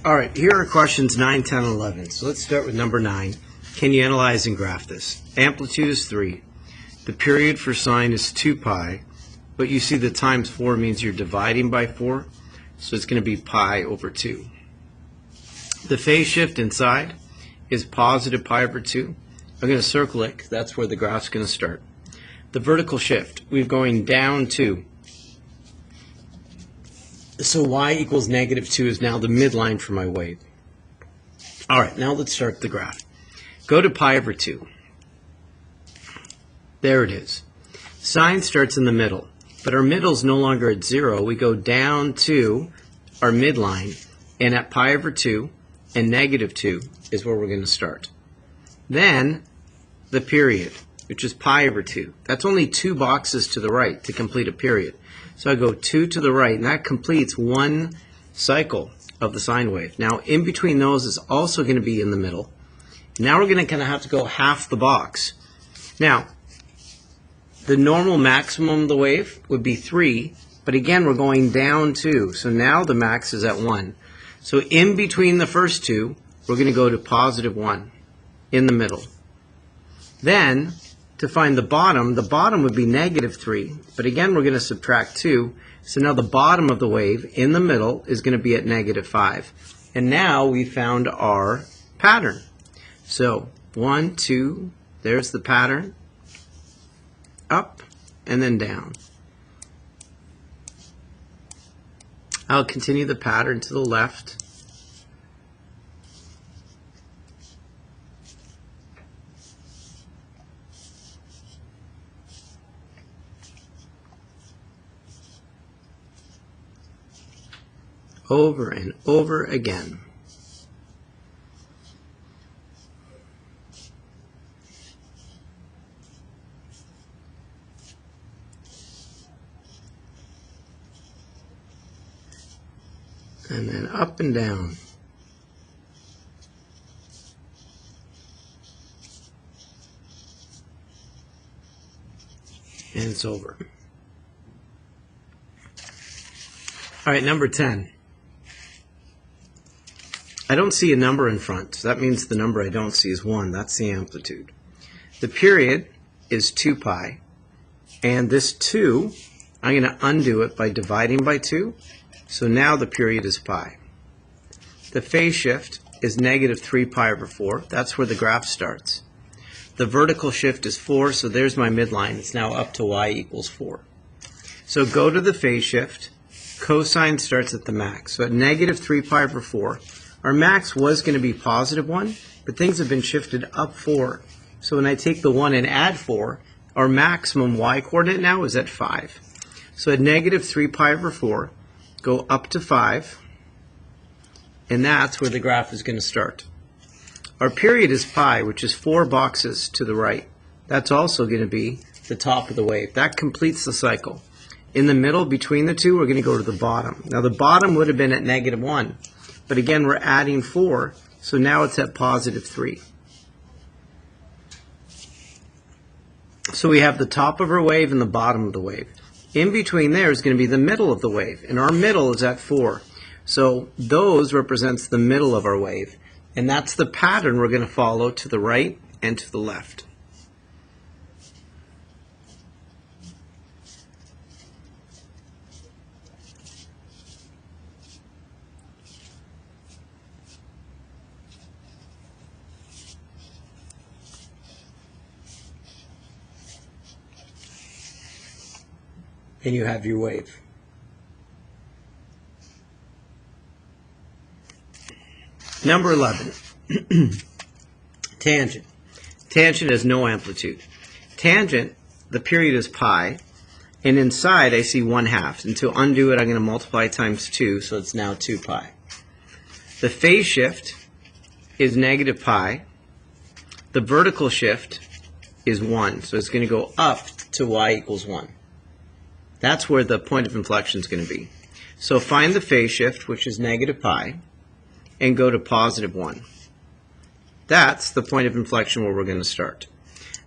All right, here are questions 9, 10, and 11. So let's start with number 9. Can you analyze and graph this? Amplitude is 3. The period for sine is 2 pi, but you see the times 4 means you're dividing by 4, so it's going to be pi over 2. The phase shift inside is positive pi over 2. I'm going to circle it because that's where the graph's going to start. The vertical shift, we're going down 2. So y equals negative 2 is now the midline for my wave. All right, now let's start the graph. Go to pi over 2. There it is. Sine starts in the middle, but our middle is no longer at 0. We go down to our midline, and at pi over 2 and negative 2 is where we're going to start. Then the period, which is pi over 2. That's only 2 boxes to the right to complete a period. So I go 2 to the right, and that completes one cycle of the sine wave. Now, in between those is also going to be in the middle. Now we're going to kind of have to go half the box. Now, the normal maximum of the wave would be 3, but again, we're going down 2. So now the max is at 1. So in between the first two, we're going to go to positive 1 in the middle. Then, to find the bottom would be negative 3. But again, we're going to subtract 2. So now the bottom of the wave in the middle is going to be at negative 5. And now we found our pattern. So 1, 2, there's the pattern. Up and then down. I'll continue the pattern to the left. Over and over again. And then up and down. And it's over. All right, number 10. I don't see a number in front, so that means the number I don't see is 1. That's the amplitude. The period is 2 pi, and this 2, I'm going to undo it by dividing by 2, so now the period is pi. The phase shift is negative 3 pi over 4. That's where the graph starts. The vertical shift is 4, so there's my midline. It's now up to y equals 4. So go to the phase shift. Cosine starts at the max. So at negative 3 pi over 4, our max was going to be positive 1, but things have been shifted up 4. So when I take the 1 and add 4, our maximum y coordinate now is at 5. So at negative 3 pi over 4, go up to 5, and that's where the graph is going to start. Our period is pi, which is 4 boxes to the right. That's also going to be the top of the wave. That completes the cycle. In the middle, between the two, we're going to go to the bottom. Now the bottom would have been at negative 1. But again, we're adding 4, so now it's at positive 3. So we have the top of our wave and the bottom of the wave. In between there is going to be the middle of the wave, and our middle is at 4. So those represents the middle of our wave, and that's the pattern we're going to follow to the right and to the left. And you have your wave. Number 11, tangent. Tangent has no amplitude. Tangent, the period is pi, and inside I see 1/2. And to undo it, I'm going to multiply times 2, so it's now 2 pi. The phase shift is negative pi. The vertical shift is 1, so it's going to go up to y equals 1. That's where the point of inflection is going to be. So find the phase shift, which is negative pi, and go to positive 1. That's the point of inflection where we're going to start.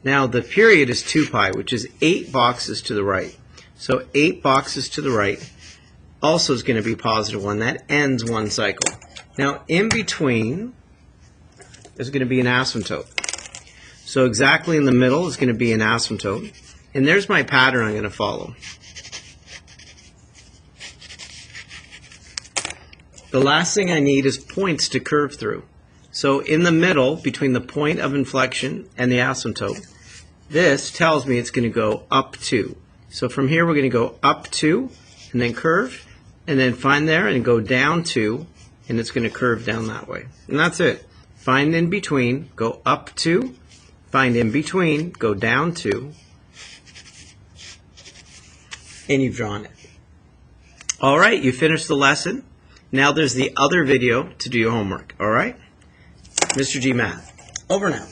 Now the period is 2 pi, which is 8 boxes to the right. So 8 boxes to the right also is going to be positive 1. That ends one cycle. Now, in between is going to be an asymptote. So exactly in the middle is going to be an asymptote. And there's my pattern I'm going to follow. The last thing I need is points to curve through. So in the middle, between the point of inflection and the asymptote, this tells me it's going to go up 2. So from here we're going to go up 2 and then curve, and then find there and go down 2, and it's going to curve down that way. And that's it. Find in between, go up 2, find in between, go down 2, and you've drawn it. All right, you finished the lesson. Now there's the other video to do your homework. All right? Mr. G Math. Over now.